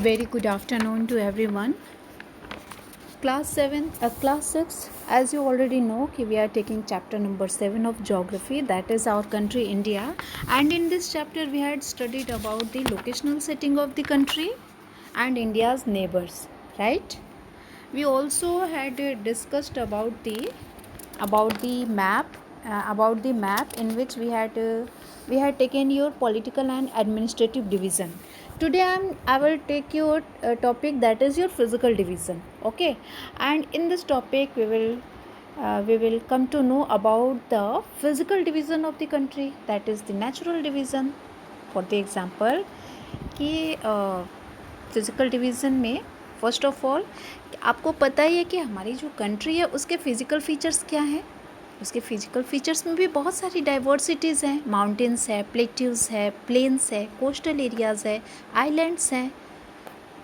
Very good afternoon to everyone. Class 7, Class 6, as you already know, we are taking chapter number 7 of geography, that is our country India. And in this chapter, we had studied about the locational setting of the country and India's neighbors, right? We also had discussed about the map in which we had taken your political and administrative division. Today I will take your topic, that is your physical division. Okay, and in this topic we will come to know about the physical division of the country, that is the natural division. For the example कि physical division में first of all आपको पता ही है कि हमारी जो country है उसके फिज़िकल फीचर्स क्या हैं. उसके फिज़िकल फीचर्स में भी बहुत सारी डाइवर्सिटीज़ हैं. माउंटेन्स है, प्लेट्यूज़ है, प्लेन्स है, कोस्टल एरियाज़ है, आइलैंड्स हैं.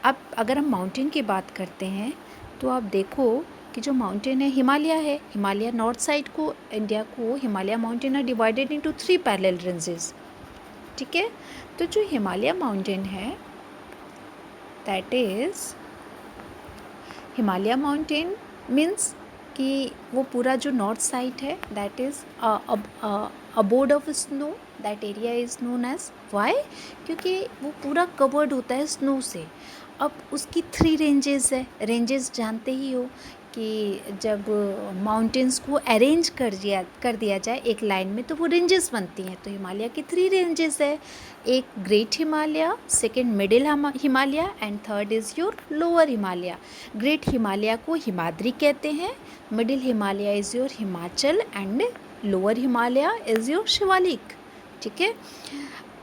अब अगर हम माउंटेन की बात करते हैं तो आप देखो कि जो माउंटेन है हिमालय नॉर्थ साइड को, इंडिया को Himalaya mountain are divided into 3 parallel ranges. ठीक है, तो जो हिमालय माउंटेन है that is Himalaya mountain means कि वो पूरा जो नॉर्थ साइड है that is abode of snow. That area is known as why, क्योंकि वो पूरा कवर्ड होता है स्नो से. अब उसकी 3 रेंजेस है. रेंजेस जानते ही हो कि जब माउंटेन्स को अरेंज कर दिया जाए एक लाइन में तो वो रेंजेस बनती हैं. तो हिमालय की 3 रेंजेस है. एक great Himalaya, second middle Himalaya and third is your lower Himalaya. Great Himalaya को हिमाद्री कहते हैं, middle Himalaya is your Himachal and lower Himalaya is your Shivalik. ठीक है,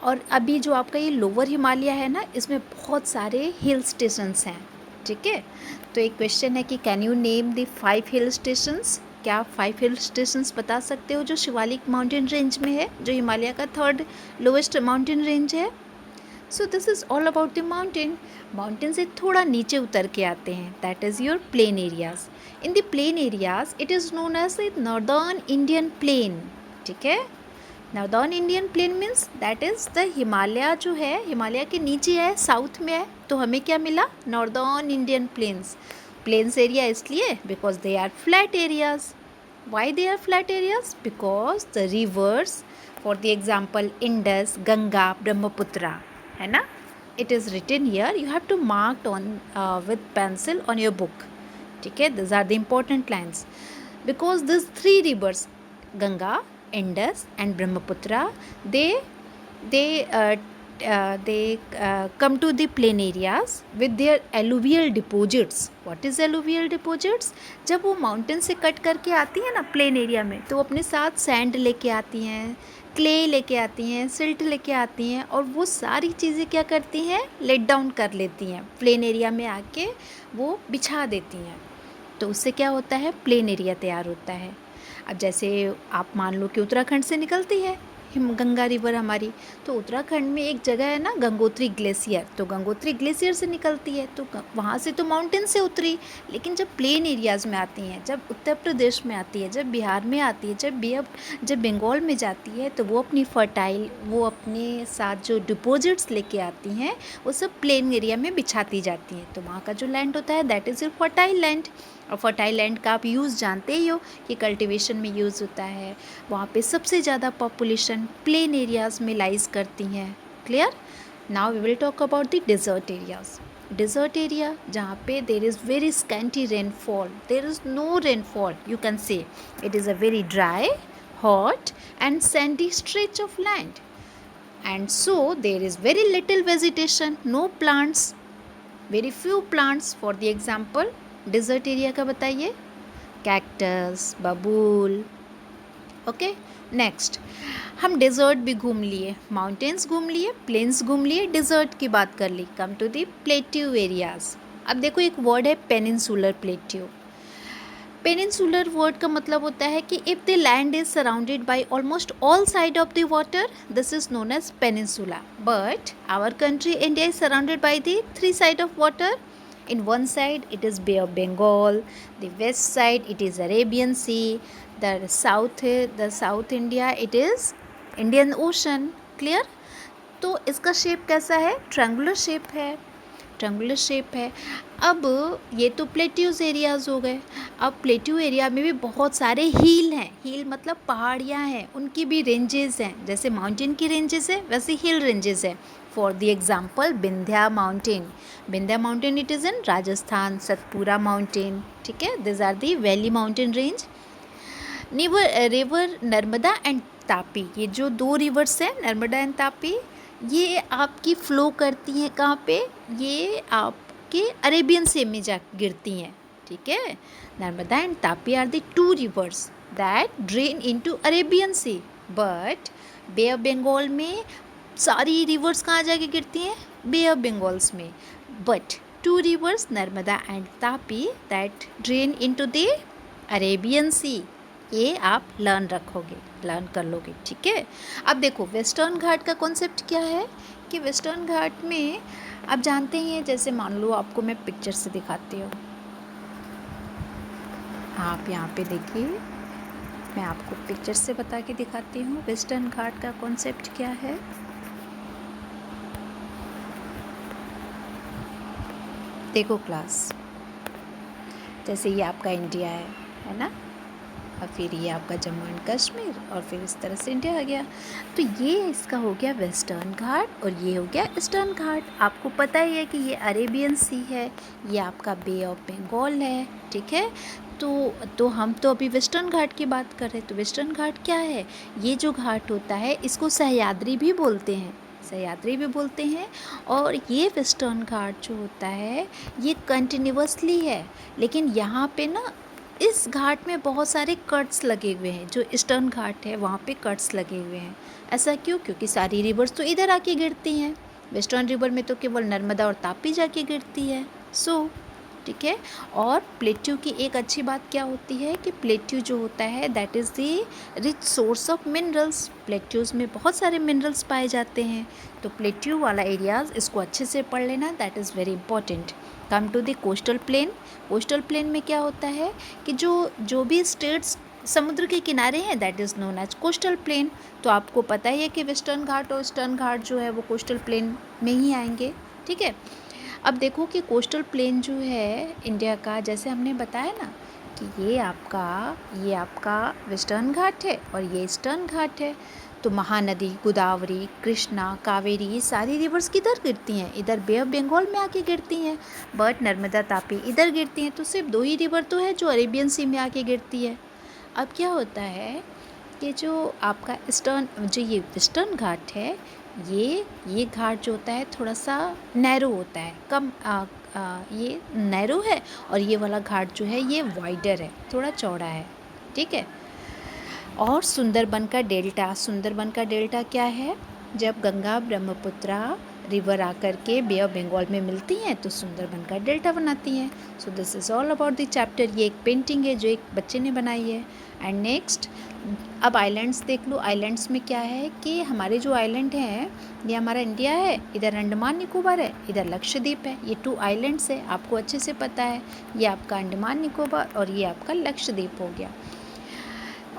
और अभी जो आपका ये लोअर हिमालय है ना, इसमें बहुत सारे हिल स्टेशंस हैं. ठीक है, तो एक क्वेश्चन है कि can you name the 5 hill stations. क्या आप 5 हिल स्टेशंस बता सकते हो जो शिवालिक माउंटेन रेंज में है, जो हिमालय का 3rd लोवेस्ट माउंटेन रेंज है. So this is all about the mountain. Mountain से थोड़ा नीचे उतर के आते हैं, that is your plain areas. In the plain areas it is known as the northern Indian plain. ठीक है, northern Indian plain means that is the Himalaya जो है हिमालय के नीचे है, साउथ में है, तो हमें क्या मिला, northern Indian plains. Plains area इसलिए because they are flat areas. Why they are flat areas? Because the rivers, for the example Indus, Ganga, Brahmaputra, है ना. It is written here, you have to mark on with pencil on your book. ठीक है, this are the important lines because this 3 rivers Ganga, Indus and Brahmaputra, they come to the plain areas with their alluvial deposits. What is alluvial deposits? जब वो mountain से cut करके आती हैं ना plain area में, तो वो अपने साथ सैंड लेके आती हैं, क्ले लेके आती हैं, सिल्ट लेके आती हैं, और वो सारी चीज़ें क्या करती हैं, लेट डाउन कर लेती हैं, प्लेन एरिया में आके वो बिछा देती हैं. तो उससे क्या होता है, प्लेन एरिया तैयार होता है. अब जैसे आप मान लो कि उत्तराखंड से निकलती है गंगा रिवर हमारी, तो उत्तराखंड में एक जगह है ना गंगोत्री ग्लेशियर, तो गंगोत्री ग्लेशियर से निकलती है, तो वहाँ से तो माउंटेन से उतरी. लेकिन जब प्लेन एरियाज़ में आती हैं, जब उत्तर प्रदेश में आती है, जब बिहार में आती है, जब बंगाल में जाती है, तो वो अपने साथ जो डिपॉजिट्स लेके आती हैं वो सब प्लेन एरिया में बिछाती जाती हैं. तो वहाँ का जो लैंड होता है दैट इज़ फर्टाइल लैंड. और फर्टाइल लैंड का आप यूज़ जानते ही हो कि कल्टीवेशन में यूज़ होता है. वहाँ पे सबसे ज़्यादा पॉपुलेशन प्लेन एरियाज़ में लाइज करती हैं. Clear. Now we will talk about the desert areas. Desert area जहाँ पे there is very scanty rainfall, there is no rainfall, you can say it is a very dry, hot and sandy stretch of land, and so there is very little vegetation, no plants, very few plants. For the example desert area का बताइए, cactus, बबूल. Okay, next हम desert भी घूम लिए, mountains घूम लिए, planes घूम लिए, डेजर्ट की बात कर ली. Come to the plateau areas. अब देखो एक वर्ड है पेनिनसुलर प्लेट्यू. पेनिनसुलर वर्ड का मतलब होता है कि if the land is surrounded by almost all side of the water, this is known as peninsula. But our country India is surrounded by the 3 side of water. In one side it is Bay of Bengal, the west side it is Arabian Sea, the south India it is Indian Ocean. Clear. तो इसका shape कैसा है, triangular shape है. Rectangular shape है। अब ये तो plateaus areas हो गए। अब प्लेट्यू एरिया में भी बहुत सारे हिल हैं, हिल मतलब पहाड़ियाँ हैं, उनकी भी रेंजेस हैं। जैसे माउंटेन की रेंजेस है वैसे हिल रेंजेस है। For the example Vindhya mountain, Vindhya mountain it is in Rajasthan. Satpura mountain, ठीक है, this are the valley mountain range. River Narmada and Tapi, ये जो दो रिवर्स हैं नर्मदा एंड तापी, ये आपकी फ्लो करती हैं कहाँ पे, ये आपके अरेबियन सी में जा गिरती हैं, ठीक है। Narmada and Tapi are the two rivers that drain into Arabian sea. But bay of Bengal में सारी रिवर्स कहाँ जाके गिरती हैं, बे ऑफ बंगाल्स में। But two rivers Narmada and Tapi that drain into the Arabian sea, ये आप लर्न रखोगे, लर्न कर लोगे, ठीक है। अब देखो वेस्टर्न घाट का कॉन्सेप्ट क्या है कि वेस्टर्न घाट में आप जानते ही हैं, जैसे मान लो आपको मैं पिक्चर से दिखाती हूँ, आप यहाँ पे देखिए, मैं आपको पिक्चर से बता के दिखाती हूँ वेस्टर्न घाट का कॉन्सेप्ट क्या है। देखो क्लास, जैसे ये आपका इंडिया है ना, और फिर ये आपका जम्मू एंड कश्मीर, और फिर इस तरह से इंडिया आ गया। तो ये इसका हो गया वेस्टर्न घाट और ये हो गया ईस्टर्न घाट। आपको पता ही है कि ये अरेबियन सी है, ये आपका बे ऑफ बंगाल है, ठीक है। तो हम तो अभी वेस्टर्न घाट की बात कर रहे हैं। तो वेस्टर्न घाट क्या है, ये जो घाट होता है इसको सह्याद्री भी बोलते हैं, सह्याद्री भी बोलते हैं। और ये वेस्टर्न घाट जो होता है ये कंटिन्यूअसली है, लेकिन यहाँ पे ना इस घाट में बहुत सारे कट्स लगे हुए हैं। जो ईस्टर्न घाट है वहाँ पे कट्स लगे हुए हैं। ऐसा क्यों, क्योंकि सारी रिवर्स तो इधर आके गिरती हैं। वेस्टर्न रिवर में तो केवल नर्मदा और तापी जाके गिरती है। सो ठीक है। और प्लेट्यू की एक अच्छी बात क्या होती है कि प्लेट्यू जो होता है that is the rich source of minerals. Plateaus में बहुत सारे मिनरल्स पाए जाते हैं। तो प्लेट्यू वाला एरियाज़ इसको अच्छे से पढ़ लेना, that is very important. Come to the coastal plain. Coastal plain में क्या होता है कि जो भी स्टेट्स समुद्र के किनारे हैं that is known as coastal plain. तो आपको पता ही है कि वेस्टर्न घाट और ईस्टर्न घाट जो है वो कोस्टल प्लेन में ही आएंगे, ठीक है। अब देखो कि कोस्टल प्लेन जो है इंडिया का, जैसे हमने बताया ना कि ये आपका वेस्टर्न घाट है और ये ईस्टर्न घाट है। तो महानदी, गोदावरी, कृष्णा, कावेरी, ये सारी रिवर्स किधर गिरती हैं, इधर बे ऑफ बंगाल में आके गिरती हैं। बट नर्मदा, तापी इधर गिरती हैं। तो सिर्फ दो ही रिवर तो है जो अरेबियन सी में आके गिरती है। अब क्या होता है कि जो आपका ये वेस्टर्न घाट है, ये घाट जो होता है थोड़ा सा नैरो होता है, कम ये नैरो है। और ये वाला घाट जो है ये वाइडर है, थोड़ा चौड़ा है, ठीक है। और सुंदरबन का डेल्टा क्या है, जब गंगा ब्रह्मपुत्रा रिवर आकर के बे ऑफ बंगाल में मिलती हैं तो सुंदरबन का डेल्टा बनाती हैं। सो this is all about the chapter. ये एक पेंटिंग है जो एक बच्चे ने बनाई है। एंड नेक्स्ट, अब आइलैंड्स देख लो। आइलैंड्स में क्या है कि हमारे जो आइलैंड हैं, ये हमारा इंडिया है, इधर अंडमान निकोबार है, इधर लक्षद्वीप है। ये 2 आइलैंड्स है, आपको अच्छे से पता है। ये आपका अंडमान निकोबार और ये आपका लक्षद्वीप हो गया।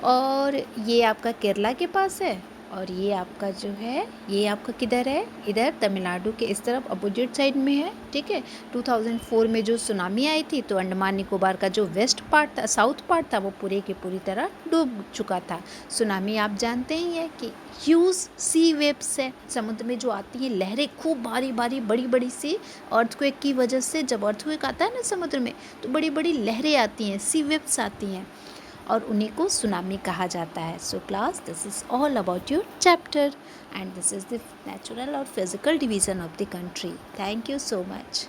और ये आपका केरला के पास है और ये आपका जो है ये आपका किधर है, इधर तमिलनाडु के इस तरफ अपोजिट साइड में है, ठीक है। 2004 में जो सुनामी आई थी तो अंडमान निकोबार का जो वेस्ट पार्ट था, साउथ पार्ट था, वो पूरे के पूरी तरह डूब चुका था। सुनामी आप जानते ही हैं कि ह्यूज सी वेव्स है, समुद्र में जो आती हैं लहरें, खूब भारी भारी बड़ी बड़ी सी अर्थक्वेक की वजह से। जब अर्थक्वेक आता है ना समुद्र में तो बड़ी बड़ी लहरें आती हैं, सी वेव्स आती हैं और उन्हीं को सुनामी कहा जाता है। So class, this is all about your chapter and this is the natural और physical division of the country. Thank you so much.